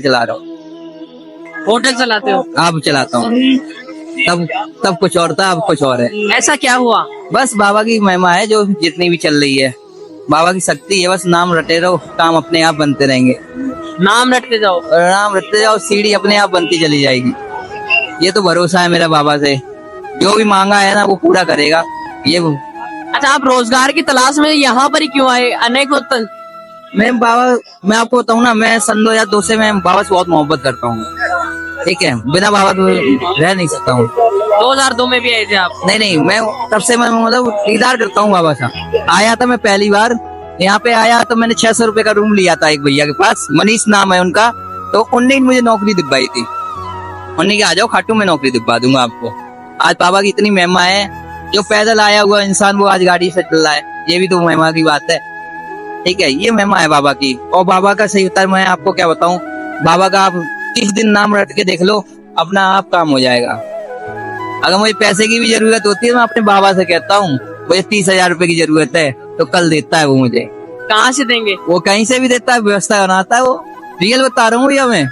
चला रहा हूँ। होटल चलाते हो? अब चलाता हूँ। तब कुछ और था, अब कुछ और है। ऐसा क्या हुआ? बस बाबा की महिमा है जो जितनी भी चल रही है, बाबा की शक्ति है। बस नाम रटे रहो, काम अपने आप बनते रहेंगे। नाम रटते जाओ। और नाम रटते जाओ, सीढ़ी अपने आप बनती चली जाएगी। ये तो भरोसा है मेरा बाबा से, जो भी मांगा है ना वो पूरा करेगा। ये अच्छा, आप रोजगार की तलाश में यहाँ पर ही क्यों आए? अनेक मैं आपको बताऊँ ना, मैं सन 2002 से मैं बाबा से बहुत मोहब्बत करता हूँ। ठीक है, बिना बाबा तो रह नहीं सकता हूँ। 2002 में भी आए थे आप? नहीं, मैं तब से मैं मतलब दीदार करता हूँ बाबा का। आया था मैं पहली बार यहाँ पे आया तो मैंने 600 रुपए का रूम लिया था एक भैया के पास, मनीष नाम है उनका। तो उनने मुझे नौकरी दिलवाई थी। उन्होंने कहा आ जाओ खाटू में नौकरी दिलवा दूंगा आपको। आज बाबा की इतनी महिमा है, जो पैदल आया हुआ इंसान वो आज गाड़ी से चल रहा है। ये भी तो महिमा की बात है। ठीक है, ये महिमा है बाबा की। और बाबा का सही उत्तर मैं आपको क्या बताऊं, बाबा का आप 30 दिन नाम रट के देख लो, अपना आप काम हो जाएगा। अगर मुझे पैसे की भी जरूरत होती है, मैं अपने बाबा से कहता हूँ मुझे 30,000 रुपए की जरूरत है, तो कल देता है वो मुझे। कहाँ से देंगे? वो कहीं से भी देता है, व्यवस्था बनाता है वो। रियल बता रहा हूँ भैया मैं।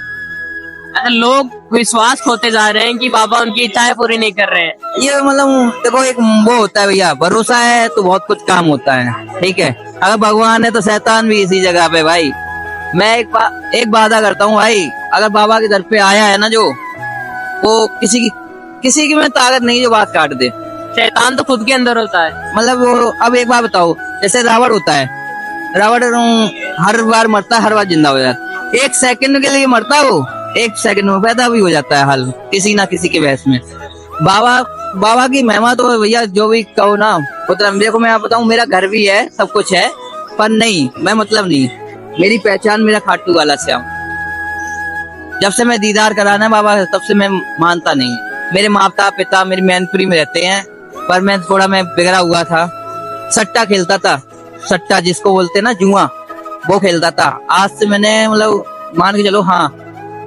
लोग विश्वास खोते जा रहे हैं कि बाबा उनकी इच्छाएं पूरी नहीं कर रहे हैं। ये मतलब देखो, एक वो होता है भैया, भरोसा है तो बहुत कुछ काम होता है। ठीक है, अगर भगवान है तो शैतान भी इसी जगह पे भाई। मैं एक वादा करता हूँ भाई, अगर बाबा के दर पे आया है ना जो, वो किसी की में ताकत नहीं जो बात काट दे। शैतान तो खुद के अंदर होता है। मतलब वो, अब एक बात बताओ, जैसे रावण होता है, रावण हर बार मरता है, हर बार जिंदा हो जाता है। 1 सेकंड के लिए मरता है वो, 1 सेकंड में पैदा भी हो जाता है हल किसी ना किसी के बहस में। बाबा की महिमा तो भैया जो भी कहो ना, मतलब देखो मैं आप बताऊं, मेरा घर भी है, सब कुछ है, पर नहीं, मैं मतलब नहीं, मेरी पहचान मेरा खाटू वाला श्याम। जब से मैं दीदार कराना बाबा, तब से मैं मानता नहीं। मेरे माता पिता मेरी मैनपुरी में रहते हैं, पर मैं बिगड़ा हुआ था। सट्टा खेलता था, सट्टा जिसको बोलते ना जुआ, वो खेलता था। आज से मैंने मतलब मान के चलो, हाँ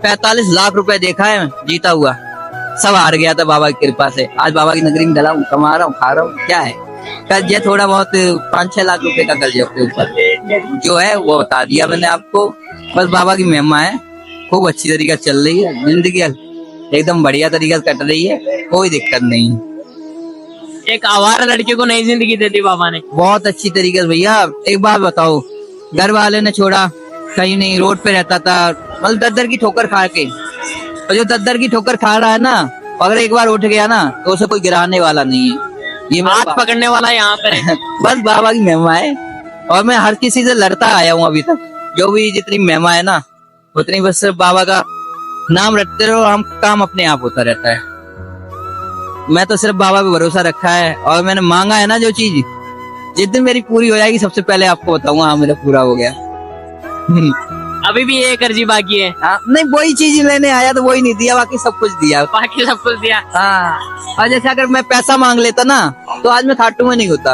45 लाख रुपए देखा है जीता हुआ। सब हार गया था बाबा की कृपा से। आज बाबा की नगरी में डला हूँ, कमा रहा हूँ, खा रहा हूँ। क्या है कर्ज है, थोड़ा बहुत 5-6 लाख रुपए का कर्ज अपने ऊपर जो है वो बता दिया मैंने आपको। बस बाबा की महिमा है, खूब अच्छी तरीके से चल रही है जिंदगी, एकदम बढ़िया तरीके से कट रही है, कोई दिक्कत नहीं। एक आवारा लड़के को नई जिंदगी दे दी बाबा ने, बहुत अच्छी तरीके से। भैया एक बात बताओ, घर वाले ने छोड़ा, कहीं नहीं, रोड पे रहता था, मतलब दद्दर की ठोकर खा के। और जो दद्दर की ठोकर खा रहा है ना, अगर एक बार उठ गया ना तो उसे कोई गिराने वाला नहीं है। ये हाथ पकड़ने वाला यहाँ पर है। बस बाबा की महिमा है। और मैं हर किसी से लड़ता आया हूँ अभी तक, जो भी जितनी महिमा है ना उतनी, बस सिर्फ बाबा का नाम रटते रहो, हम काम अपने आप होता रहता है। मैं तो सिर्फ बाबा पे भरोसा रखा है, और मैंने मांगा है ना जो चीज, जिस दिन मेरी पूरी हो जाएगी सबसे पहले आपको बताऊंगा हाँ मेरा पूरा हो गया। अभी भी एक अर्जी बाकी है। नहीं, वही चीज लेने आया तो वही नहीं दिया, बाकी सब कुछ दिया। बाकी सब कुछ दिया। हाँ, और जैसे अगर मैं पैसा मांग लेता ना तो आज मैं खाटू में नहीं होता,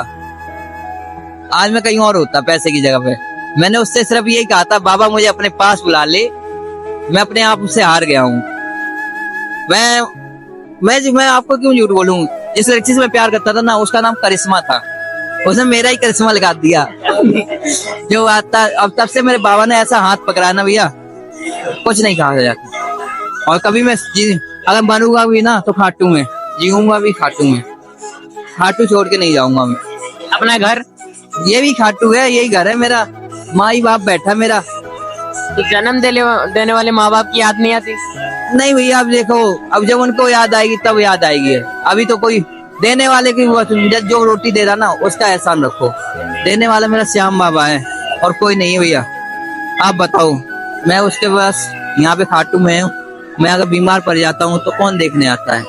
आज मैं कहीं और होता पैसे की जगह पे। मैंने उससे सिर्फ यही कहा था, बाबा मुझे अपने पास बुला ले, मैं अपने आप से हार गया हूँ। मैं आपको क्यों झूठ बोलूं, जिस लड़की से मैं प्यार करता था ना, उसका नाम करिश्मा था, उसने मेरा ही करिश्मा लगा दिया। जो आता, अब तब से मेरे बाबा ने ऐसा हाथ पकड़ा ना भैया, कुछ नहीं कहा जाता। और कभी मैं अगर बनूंगा भी ना तो खाटू में, जीऊंगा भी खाटू में, खाटू छोड़ के नहीं जाऊंगा मैं। अपना घर ये भी खाटू है, यही घर है मेरा, माँ ही बाप बैठा मेरा। तो जन्म देने वाले माँ बाप की याद नहीं आती? नहीं भैया, अब देखो, अब जब उनको याद आएगी तब याद आएगी। अभी तो कोई देने वाले की, जो रोटी दे रहा ना उसका एहसान रखो। देने वाला मेरा श्याम बाबा है और कोई नहीं है भैया। आप बताओ, मैं उसके पास यहाँ पे खाटू में हूँ, मैं अगर बीमार पड़ जाता हूँ तो कौन देखने आता है?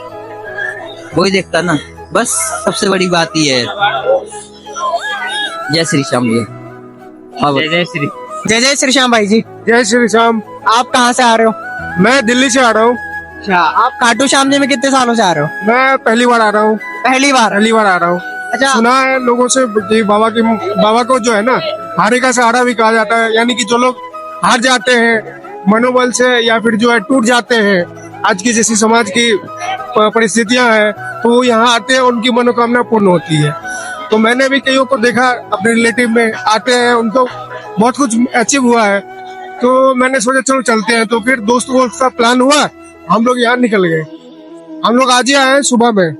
कोई देखता ना। बस सबसे बड़ी बात ये है। जय श्री श्याम जी। जय जय श्री श्याम भाई जी। जय श्री श्याम। आप कहाँ से आ रहे हो? मैं दिल्ली से आ रहा हूँ। अच्छा, आप खाटू श्याम जी में कितने सालों से आ रहे हो? मैं पहली बार आ रहा हूँ। पहली बार आ रहा हूँ। अच्छा, सुना है लोगों से कि बाबा को जो है ना हारे का सहारा भी कहा जाता है, यानी कि जो लोग हार जाते हैं मनोबल से या फिर जो है टूट जाते हैं, आज की जैसी समाज की परिस्थितियां हैं, तो वो यहाँ आते हैं, उनकी मनोकामना पूर्ण होती है। तो मैंने भी कईयों को देखा अपने रिलेटिव में आते हैं, उनको बहुत कुछ अचीव हुआ है। तो मैंने सोचा चलो चलते हैं, तो फिर दोस्त वोस्त का प्लान हुआ, हम लोग यहाँ निकल गए। हम लोग आज ही आए हैं सुबह में,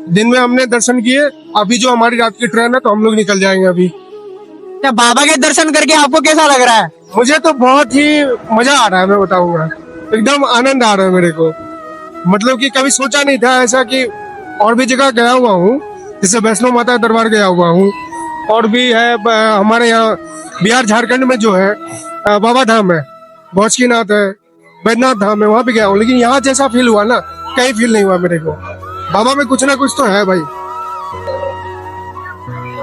दिन में हमने दर्शन किए, अभी जो हमारी रात की ट्रेन है तो हम लोग निकल जाएंगे अभी। क्या बाबा के दर्शन करके आपको कैसा लग रहा है? मुझे तो बहुत ही मजा आ रहा है, मैं बताऊंगा, एकदम आनंद आ रहा है मेरे को। मतलब कि कभी सोचा नहीं था ऐसा कि, और भी जगह गया हुआ हूँ, जैसे वैष्णो माता दरबार गया हुआ हूँ, और भी है हमारे यहाँ बिहार झारखंड में जो है बाबा धाम है, बासुकीनाथ है, बैद्यनाथ धाम है, वहाँ भी गया हूँ, लेकिन यहाँ जैसा फील हुआ ना कहीं फील नहीं हुआ मेरे को। बाबा में कुछ ना कुछ तो है भाई।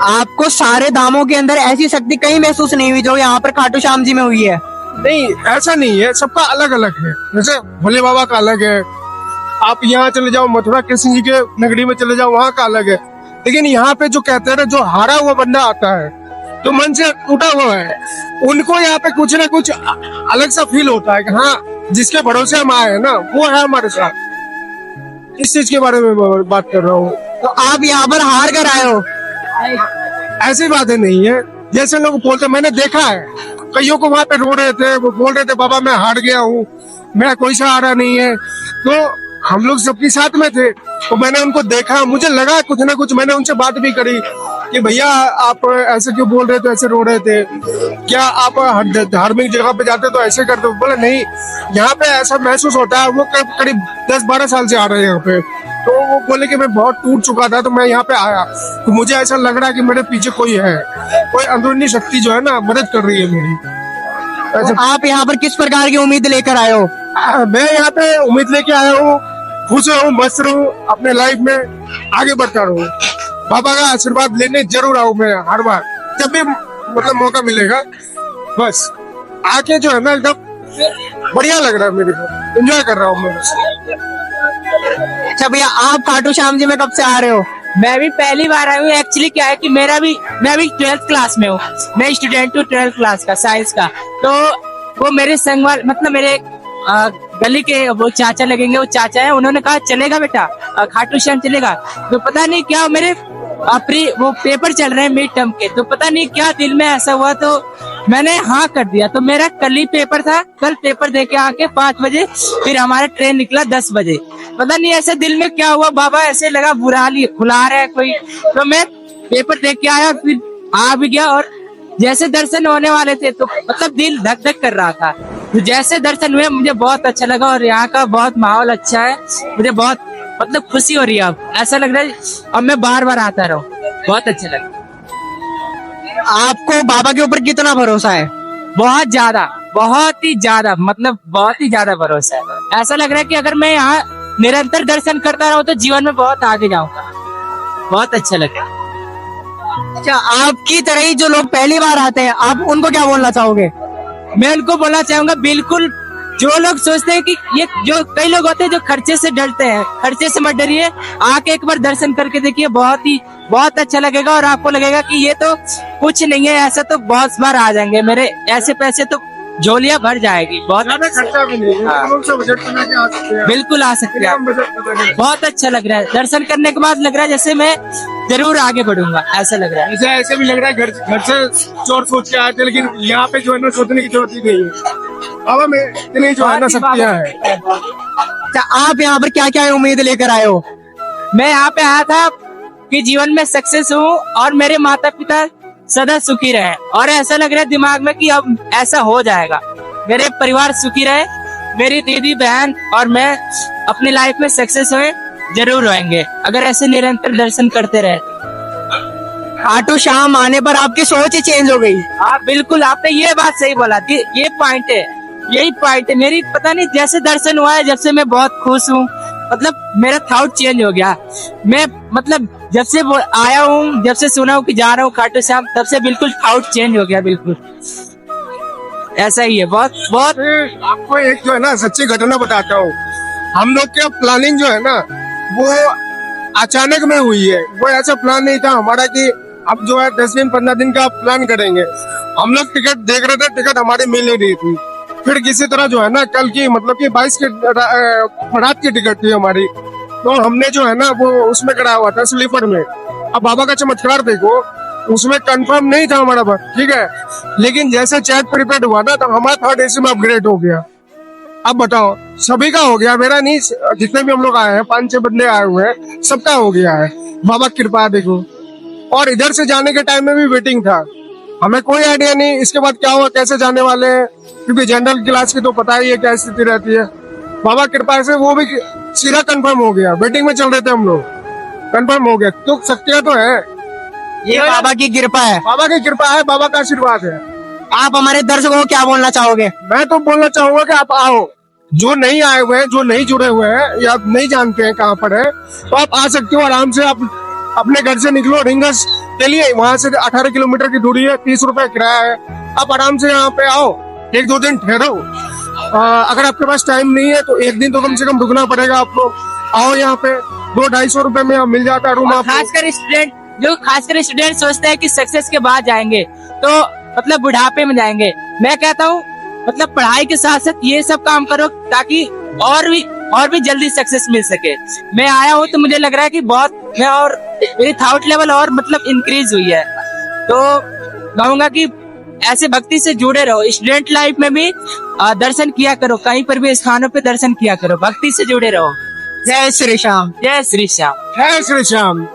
आपको सारे धामों के अंदर ऐसी शक्ति कहीं महसूस नहीं हुई जो यहाँ पर खाटू श्याम जी में हुई है? नहीं, ऐसा नहीं है, सबका अलग अलग है। जैसे भोले बाबा का अलग है, आप यहाँ चले जाओ मथुरा कृष्ण जी के नगरी में चले जाओ, वहाँ का अलग है। लेकिन यहाँ पे जो कहते हैं ना, जो हारा हुआ बंदा आता है, जो मन से टूटा हुआ है, उनको यहाँ पे कुछ ना कुछ अलग सा फील होता है कि हाँ, जिसके भरोसे हम आए हैं ना, वो है हमारे साथ। इस चीज के बारे में बात कर रहा हूँ। तो आप यहाँ पर हार कर आए हो? ऐसी बातें नहीं है जैसे लोग बोलते, मैंने देखा है कईयों को वहां पे रो रहे थे, वो बोल रहे थे बाबा मैं हार गया हूँ, मेरा कोई सहारा नहीं है। तो हम लोग सबके साथ में थे, तो मैंने उनको देखा, मुझे लगा कुछ ना कुछ। मैंने उनसे बात भी करी कि भैया आप ऐसे क्यों बोल रहे थे, ऐसे रो रहे थे, क्या आप धार्मिक जगह पे जाते तो ऐसे करते? बोले नहीं, यहाँ पे ऐसा महसूस होता है। वो करीब 10-12 साल से आ रहे हैं यहाँ पे, तो वो बोले कि मैं बहुत टूट चुका था, तो मैं यहाँ पे आया, तो मुझे ऐसा लग रहा है कि मेरे पीछे कोई है, कोई अंदरूनी शक्ति जो है ना मदद कर रही है मेरी। तो आप यहाँ पर किस प्रकार की उम्मीद लेकर आए हो? मैं यहाँ पे उम्मीद लेके आया हूँ, खुश रहूँ, मस्त रहूँ, अपने लाइफ में आगे बढ़ता रहूँ। बाबा का आशीर्वाद लेने जरूर आऊँ मैं हर बार, जब भी मतलब मौका मिलेगा। बस आके जो है ना एकदम बढ़िया लग रहा है मेरे को, एंजॉय कर रहा हूँ मैं बस। अच्छा भैया, आप खाटू श्याम जी में कब से आ रहे हो? मैं भी पहली बार आई हूँ। एक्चुअली क्या है कि मैं भी 12th क्लास में हूँ। मैं स्टूडेंट हूँ 12th क्लास का, साइंस का। तो वो मेरे संग वाले, मतलब मेरे गली के वो चाचा लगेंगे, वो चाचा है, उन्होंने कहा चलेगा बेटा, खाटू श्याम चलेगा। तो पता नहीं क्या मेरे वो पेपर चल रहे हैं मिड टर्म के, तो पता नहीं क्या दिल में ऐसा हुआ, तो मैंने हाँ कर दिया। तो मेरा कल ही पेपर था, कल पेपर दे के आके 5 बजे फिर हमारा ट्रेन निकला 10 बजे। पता नहीं ऐसे दिल में क्या हुआ, बाबा ऐसे लगा बुरा हाल खुला रहा है कोई, तो मैं पेपर दे के आया, फिर आ भी गया। और जैसे दर्शन होने वाले थे तो मतलब दिल धक धक कर रहा था। तो जैसे दर्शन हुए मुझे बहुत अच्छा लगा, और यहाँ का बहुत माहौल अच्छा है, मुझे बहुत मतलब खुशी हो रही है। अब ऐसा लग रहा है अब मैं बार बार आता रहूं, बहुत अच्छा लगा। आपको बाबा के ऊपर कितना भरोसा है? बहुत ही ज्यादा, मतलब बहुत ही ज्यादा भरोसा है। ऐसा लग रहा है कि अगर मैं यहाँ निरंतर दर्शन करता रहूं तो जीवन में बहुत आगे जाऊंगा। बहुत अच्छा लग रहा है। अच्छा, आपकी तरह ही जो लोग पहली बार आते हैं, आप उनको क्या बोलना चाहोगे? मैं उनको बोलना चाहूंगा, बिल्कुल जो लोग सोचते हैं कि ये, जो कई लोग होते हैं जो खर्चे से डरते हैं, खर्चे से मत डरिए, आके एक बार दर्शन करके देखिए, बहुत अच्छा लगेगा। और आपको लगेगा कि ये तो कुछ नहीं है, ऐसा तो बहुत बार आ जाएंगे मेरे ऐसे पैसे, तो झोलियां भर जाएगी। बहुत ज्यादा खर्चा भी नहीं है, हाँ। लोग से बजट बना के आ सकते हैं। बिल्कुल आ सकते हैं। बहुत अच्छा लग रहा है, दर्शन करने के बाद लग रहा है जैसे मैं जरूर आगे बढ़ूंगा, ऐसा लग रहा है। जैसे ऐसे भी लग रहा है घर से चोर सोच के आए थे, लेकिन यहाँ पे जो है ना सोचने की जरूरत ही नहीं है। बाबा में इतनी जो है ना शक्तियाँ है। अच्छा, आप यहाँ पर क्या क्या उम्मीद लेकर आए हो? मैं यहाँ पे आया था कि जीवन में सक्सेस हूँ और मेरे माता पिता सदा सुखी रहे, और ऐसा लग रहा है दिमाग में कि अब ऐसा हो जाएगा, मेरे परिवार सुखी रहे, मेरी दीदी बहन और मैं अपनी लाइफ में सक्सेस हुए, जरूर होंगे अगर ऐसे निरंतर दर्शन करते रहे। खाटू श्याम आने पर आपकी सोच ही चेंज हो गई? हाँ बिल्कुल, आपने ये बात सही बोला, ये पॉइंट है, यही पॉइंट है। मेरी पता नहीं जैसे दर्शन हुआ है, जब से मैं बहुत खुश हूँ, मतलब मेरा थॉट चेंज हो गया। मैं मतलब जब से आया हूँ, जब से सुना हूँ कि जा रहा हूँ खाटू श्याम, तब से बिल्कुल थॉट चेंज हो गया, बिल्कुल ऐसा ही है। बहुत आपको एक जो है ना सच्ची घटना बताता हूँ। हम लोग का प्लानिंग जो है ना वो अचानक में हुई है, वो ऐसा प्लान नहीं था हमारा कि अब जो है 10 दिन 15 दिन का प्लान करेंगे। हम लोग टिकट देख रहे थे, टिकट हमारी मिल नहीं रही थी। फिर किसी तरह जो है ना कल की मतलब कि 22 की रात की टिकट थी हमारी, तो हमने जो है ना वो उसमें करा हुआ था स्लीपर में। अब बाबा का चमत्कार देखो, उसमें कंफर्म नहीं था हमारा बर्थ, ठीक है, लेकिन जैसे चैट प्रिपेयर हुआ ना तो हमारा थर्ड एसी में अपग्रेड हो गया। अब बताओ, सभी का हो गया, मेरा नहीं, जितने भी हम लोग आए हैं 5-6 बंदे आए हुए हैं, सबका हो गया है, बाबा की कृपा देखो। और इधर से जाने के टाइम में भी वेटिंग था, हमें कोई आइडिया नहीं इसके बाद क्या हुआ, कैसे जाने वाले हैं, क्योंकि जनरल क्लास की तो पता ही है क्या स्थिति रहती है। बाबा की कृपा से वो भी सीधा कंफर्म हो गया, वेटिंग में चल रहे थे हम लोग, कंफर्म हो गया। तो शक्तियां तो है, ये बाबा की कृपा है। बाबा की कृपा है, बाबा का आशीर्वाद है। आप हमारे दर्शकों को क्या बोलना चाहोगे? मैं तो बोलना चाहूंगा कि आप आओ, जो नहीं आए हुए हैं, जो नहीं जुड़े हुए हैं या नहीं जानते हैं कहाँ पर है, तो आप आ सकते हो आराम से। आप अपने घर से निकलो, रिंगस के लिए वहां से 18 किलोमीटर की दूरी है, 30 रुपए किराया है। आप आराम से यहाँ पे आओ, 1-2 दिन ठहरो। अगर आपके पास टाइम नहीं है तो 1 दिन तो कम से कम रुकना पड़ेगा आपको। आओ यहाँ पे, 200-250 रुपए में मिल जाता है रूम आपको। खासकर स्टूडेंट सोचते हैं कि सक्सेस के बाद जाएंगे तो मतलब बुढ़ापे में जाएंगे। मैं कहता हूँ मतलब पढ़ाई के साथ साथ ये सब काम करो ताकि और भी जल्दी सक्सेस मिल सके। मैं आया हूँ तो मुझे लग रहा है कि मेरी थॉट लेवल और मतलब इंक्रीज हुई है। तो कहूंगा कि ऐसे भक्ति से जुड़े रहो, स्टूडेंट लाइफ में भी दर्शन किया करो, कहीं पर भी स्थानों पे दर्शन किया करो, भक्ति से जुड़े रहो। जय श्री श्याम। जय श्री श्याम। जय श्री श्याम।